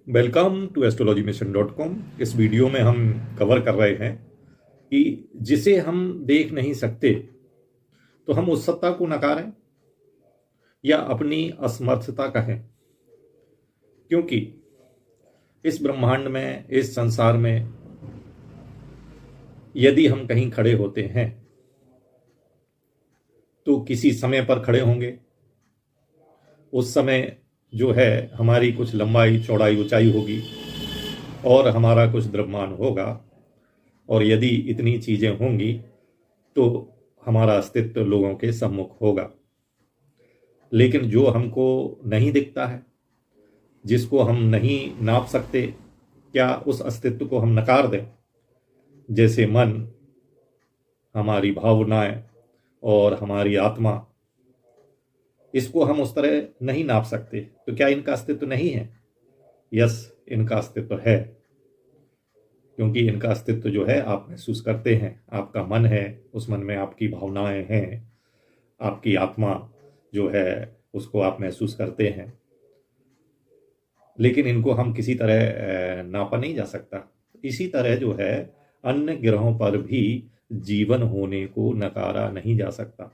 welcome to astrologymission.com। इस video में हम कवर कर रहे हैं कि जिसे हम देख नहीं सकते तो हम उस सत्ता को नकारें या अपनी असमर्थता कहें, क्योंकि इस ब्रह्मांड में, इस संसार में यदि हम कहीं खड़े होते हैं तो किसी समय पर खड़े होंगे। उस समय जो है हमारी कुछ लंबाई, चौड़ाई, ऊंचाई होगी और हमारा कुछ द्रव्यमान होगा, और यदि इतनी चीजें होंगी तो हमारा अस्तित्व लोगों के सम्मुख होगा। लेकिन जो हमको नहीं दिखता है, जिसको हम नहीं नाप सकते, क्या उस अस्तित्व को हम नकार दें? जैसे मन, हमारी भावनाएं और हमारी आत्मा, इसको हम उस तरह नहीं नाप सकते, तो क्या इनका अस्तित्व नहीं है? यस, इनका अस्तित्व है, क्योंकि इनका अस्तित्व जो है आप महसूस करते हैं। आपका मन है, उस मन में आपकी भावनाएं हैं, आपकी आत्मा जो है उसको आप महसूस करते हैं। लेकिन इनको हम किसी तरह नापा नहीं जा सकता। इसी तरह जो है अन्य ग्रहों पर भी जीवन होने को नकारा नहीं जा सकता।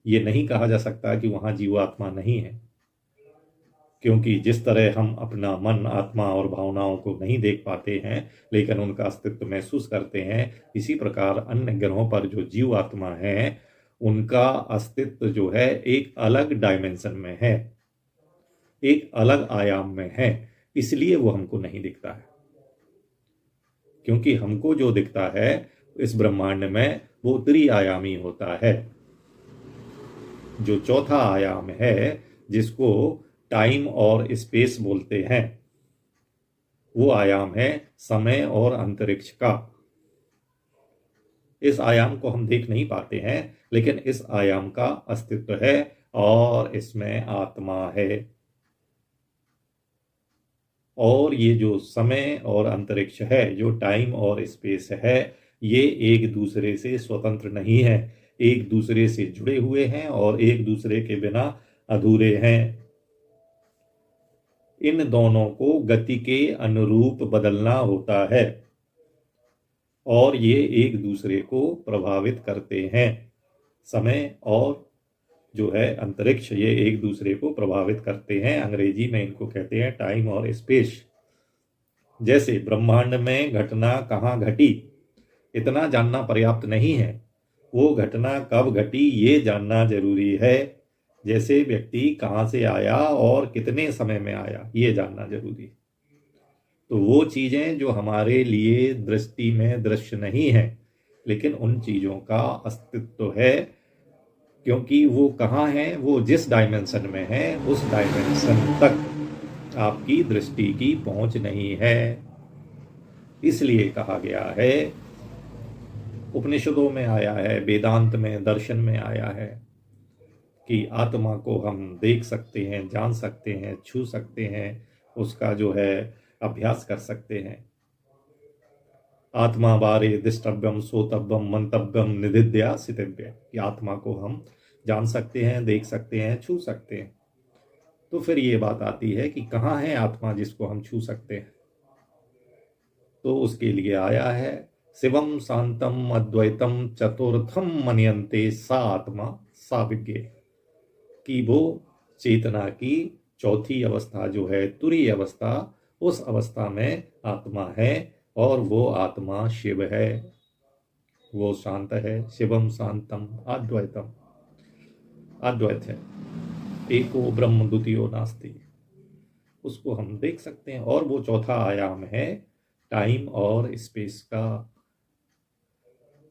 ये नहीं कहा जा सकता कि वहां जीवात्मा नहीं है, क्योंकि जिस तरह हम अपना मन, आत्मा और भावनाओं को नहीं देख पाते हैं लेकिन उनका अस्तित्व महसूस करते हैं, इसी प्रकार अन्य ग्रहों पर जो जीव आत्मा है उनका अस्तित्व जो है एक अलग डायमेंशन में है, एक अलग आयाम में है। इसलिए वो हमको नहीं दिखता है, क्योंकि हमको जो दिखता है इस ब्रह्मांड में वो त्रिआयामी होता है। जो चौथा आयाम है, जिसको टाइम और स्पेस बोलते हैं, वो आयाम है समय और अंतरिक्ष का। इस आयाम को हम देख नहीं पाते हैं, लेकिन इस आयाम का अस्तित्व है और इसमें आत्मा है। और ये जो समय और अंतरिक्ष है, जो टाइम और स्पेस है, ये एक दूसरे से स्वतंत्र नहीं है, एक दूसरे से जुड़े हुए हैं और एक दूसरे के बिना अधूरे हैं। इन दोनों को गति के अनुरूप बदलना होता है और ये एक दूसरे को प्रभावित करते हैं। समय और जो है अंतरिक्ष, ये एक दूसरे को प्रभावित करते हैं। अंग्रेजी में इनको कहते हैं टाइम और स्पेस। जैसे ब्रह्मांड में घटना कहाँ घटी इतना जानना पर्याप्त नहीं है, वो घटना कब घटी ये जानना जरूरी है। जैसे व्यक्ति कहाँ से आया और कितने समय में आया ये जानना जरूरी है। तो वो चीजें जो हमारे लिए दृष्टि में दृश्य नहीं है, लेकिन उन चीजों का अस्तित्व है, क्योंकि वो कहाँ है, वो जिस डायमेंशन में है उस डायमेंशन तक आपकी दृष्टि की पहुंच नहीं है। इसलिए कहा गया है, उपनिषदों में आया है, वेदांत में, दर्शन में आया है कि आत्मा को हम देख सकते हैं, जान सकते हैं, छू सकते हैं, उसका जो है अभ्यास कर सकते हैं। आत्मा बारे दिष्टव्यम सोतव्यम मंतव्यम निधिध्या सितव्य, कि आत्मा को हम जान सकते हैं, देख सकते हैं, छू सकते हैं। तो फिर ये बात आती है कि कहाँ है आत्मा जिसको हम छू सकते हैं? तो उसके लिए आया है, शिवम शांतम अद्वैतम चतुर्थम मन्यन्ते सा आत्मा सा विज्ञे, कि वो चेतना की चौथी अवस्था जो है तुरीय अवस्था, उस अवस्था में आत्मा है और वो आत्मा शिव है, वो शांत है। शिवम शांतम अद्वैतम, अद्वैत है, एको ब्रह्म द्वितीयो नास्ति, उसको हम देख सकते हैं। और वो चौथा आयाम है टाइम और स्पेस का।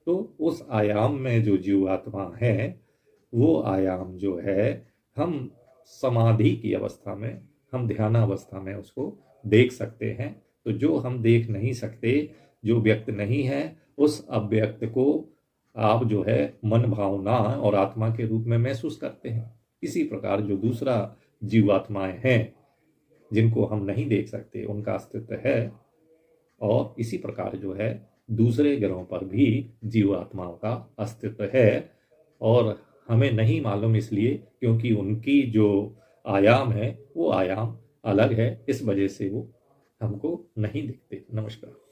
तो उस आयाम में जो जीवात्मा है, वो आयाम जो है हम समाधि की अवस्था में, हम ध्यान अवस्था में उसको देख सकते हैं। तो जो हम देख नहीं सकते, जो व्यक्त नहीं है, उस अव्यक्त को आप जो है मन, भावना और आत्मा के रूप में महसूस करते हैं। इसी प्रकार जो दूसरा जीवात्माएं हैं जिनको हम नहीं देख सकते, उनका अस्तित्व है। और इसी प्रकार जो है दूसरे ग्रहों पर भी जीवात्माओं का अस्तित्व है, और हमें नहीं मालूम इसलिए क्योंकि उनकी जो आयाम है वो आयाम अलग है, इस वजह से वो हमको नहीं दिखते। नमस्कार।